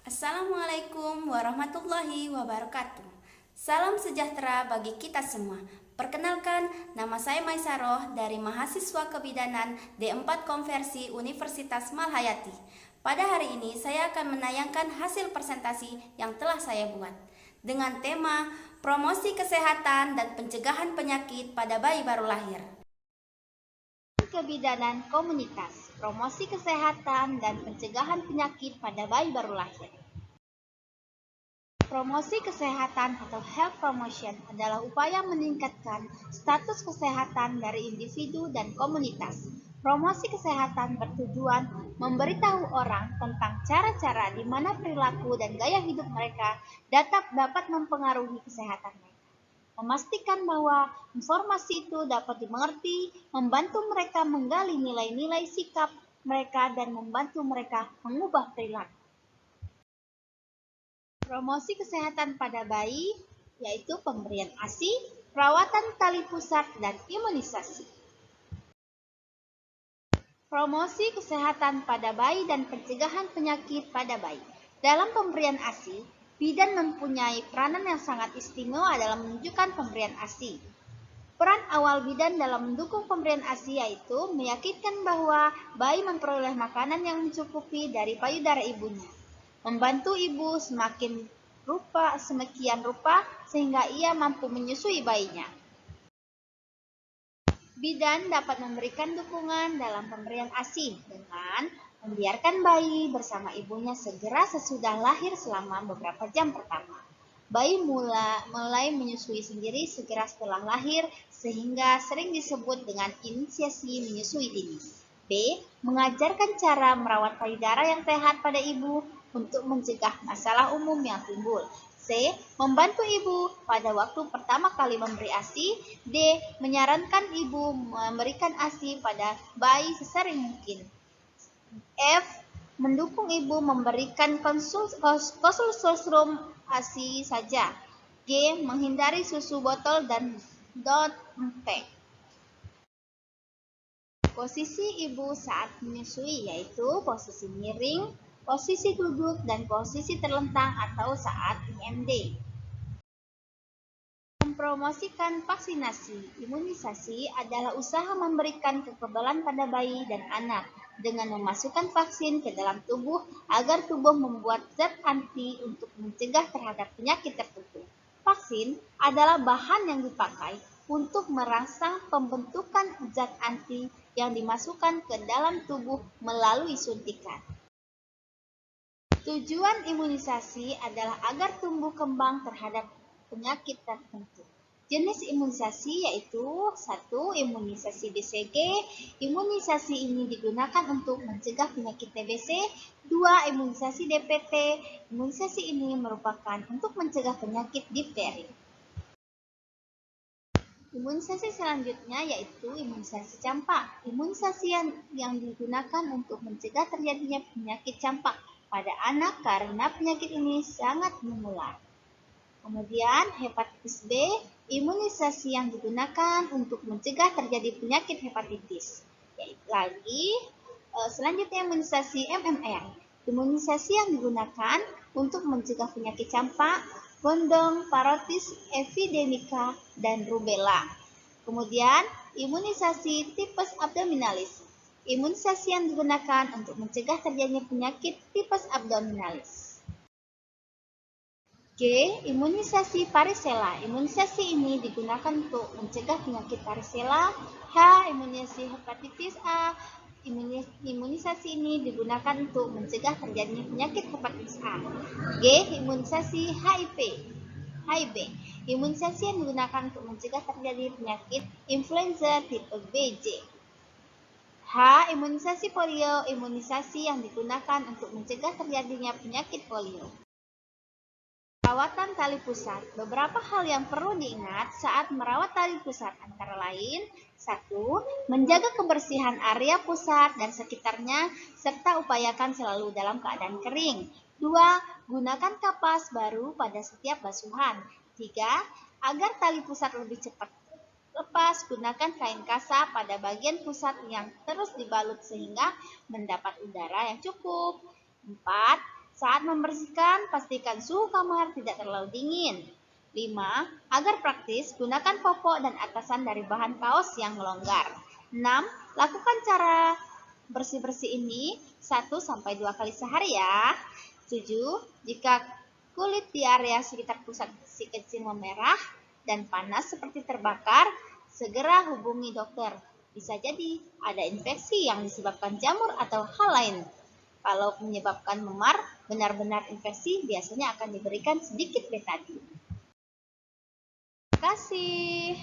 Assalamualaikum warahmatullahi wabarakatuh. Salam sejahtera bagi kita semua. Perkenalkan, nama saya Maisaroh dari mahasiswa kebidanan D4 Konversi Universitas Malhayati. Pada hari ini saya akan menayangkan hasil presentasi yang telah saya buat dengan tema promosi kesehatan dan pencegahan penyakit pada bayi baru lahir. Kebidanan komunitas, promosi kesehatan dan pencegahan penyakit pada bayi baru lahir. Promosi kesehatan atau health promotion adalah upaya meningkatkan status kesehatan dari individu dan komunitas. Promosi kesehatan bertujuan memberitahu orang tentang cara-cara di mana perilaku dan gaya hidup mereka dapat mempengaruhi kesehatan mereka. Memastikan bahwa informasi itu dapat dimengerti, membantu mereka menggali nilai-nilai sikap mereka dan membantu mereka mengubah perilaku. Promosi kesehatan pada bayi, yaitu pemberian ASI, perawatan tali pusat, dan imunisasi. Promosi kesehatan pada bayi dan pencegahan penyakit pada bayi. Dalam pemberian ASI, bidan mempunyai peranan yang sangat istimewa dalam menunjukkan pemberian ASI. Peran awal bidan dalam mendukung pemberian ASI yaitu meyakinkan bahwa bayi memperoleh makanan yang mencukupi dari payudara ibunya, membantu ibu semakian rupa sehingga ia mampu menyusui bayinya. Bidan dapat memberikan dukungan dalam pemberian ASI dengan membiarkan bayi bersama ibunya segera sesudah lahir selama beberapa jam pertama. Bayi mulai menyusui sendiri segera setelah lahir sehingga sering disebut dengan inisiasi menyusui dini. B. Mengajarkan cara merawat payudara yang sehat pada ibu untuk mencegah masalah umum yang timbul. C. Membantu ibu pada waktu pertama kali memberi ASI. D. Menyarankan ibu memberikan ASI pada bayi sesering mungkin. F. Mendukung ibu memberikan konsultorium ASI saja. G. Menghindari susu botol dan pack. Posisi ibu saat menyusui yaitu posisi miring, posisi duduk, dan posisi terlentang atau saat IMD. Mempromosikan vaksinasi. Imunisasi adalah usaha memberikan kekebalan pada bayi dan anak dengan memasukkan vaksin ke dalam tubuh agar tubuh membuat zat anti untuk mencegah terhadap penyakit tertentu. Vaksin adalah bahan yang dipakai untuk merangsang pembentukan zat anti yang dimasukkan ke dalam tubuh melalui suntikan. Tujuan imunisasi adalah agar tumbuh kembang terhadap penyakit tertentu. Jenis imunisasi yaitu 1. Imunisasi BCG. Imunisasi ini digunakan untuk mencegah penyakit TBC. 2. Imunisasi DPT. Imunisasi ini merupakan untuk mencegah penyakit difteri. Imunisasi selanjutnya yaitu imunisasi campak. Imunisasi yang digunakan untuk mencegah terjadinya penyakit campak pada anak karena penyakit ini sangat menular. Kemudian hepatitis B, imunisasi yang digunakan untuk mencegah terjadi penyakit hepatitis. Selanjutnya imunisasi MMR. Imunisasi yang digunakan untuk mencegah penyakit campak, gondong, parotis epidemika, dan rubella. Kemudian imunisasi tipes abdominalis. Imunisasi yang digunakan untuk mencegah terjadinya penyakit tipes abdominalis. G. Imunisasi varicella. Imunisasi ini digunakan untuk mencegah penyakit varicella. H. Imunisasi hepatitis A. Imunisasi ini digunakan untuk mencegah terjadinya penyakit hepatitis A. G. Imunisasi HIV. Imunisasi yang digunakan untuk mencegah terjadi penyakit influenza tipe BJ. H. Imunisasi polio. Imunisasi yang digunakan untuk mencegah terjadinya penyakit polio. Perawatan tali pusat. Beberapa hal yang perlu diingat saat merawat tali pusat antara lain 1. Menjaga kebersihan area pusat dan sekitarnya serta upayakan selalu dalam keadaan kering. 2. Gunakan kapas baru pada setiap basuhan. 3. Agar tali pusat lebih cepat lepas, gunakan kain kasa pada bagian pusat yang terus dibalut sehingga mendapat udara yang cukup. 4. Saat membersihkan, pastikan suhu kamar tidak terlalu dingin. 5. Agar praktis, gunakan popok dan atasan dari bahan kaos yang longgar. 6. Lakukan cara bersih-bersih ini 1-2 kali sehari ya. 7. Jika kulit di area sekitar pusat si kecil memerah dan panas seperti terbakar, segera hubungi dokter. Bisa jadi ada infeksi yang disebabkan jamur atau hal lain. Kalau menyebabkan memar, benar-benar infeksi, biasanya akan diberikan sedikit betadine. Terima kasih.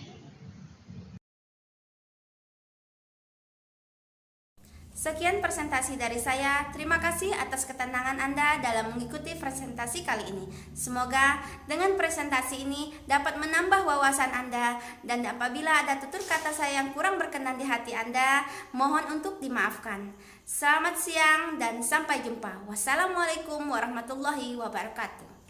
Sekian presentasi dari saya. Terima kasih atas ketenangan Anda dalam mengikuti presentasi kali ini. Semoga dengan presentasi ini dapat menambah wawasan Anda, dan apabila ada tutur kata saya yang kurang berkenan di hati Anda, mohon untuk dimaafkan. Selamat siang dan sampai jumpa. Wassalamualaikum warahmatullahi wabarakatuh.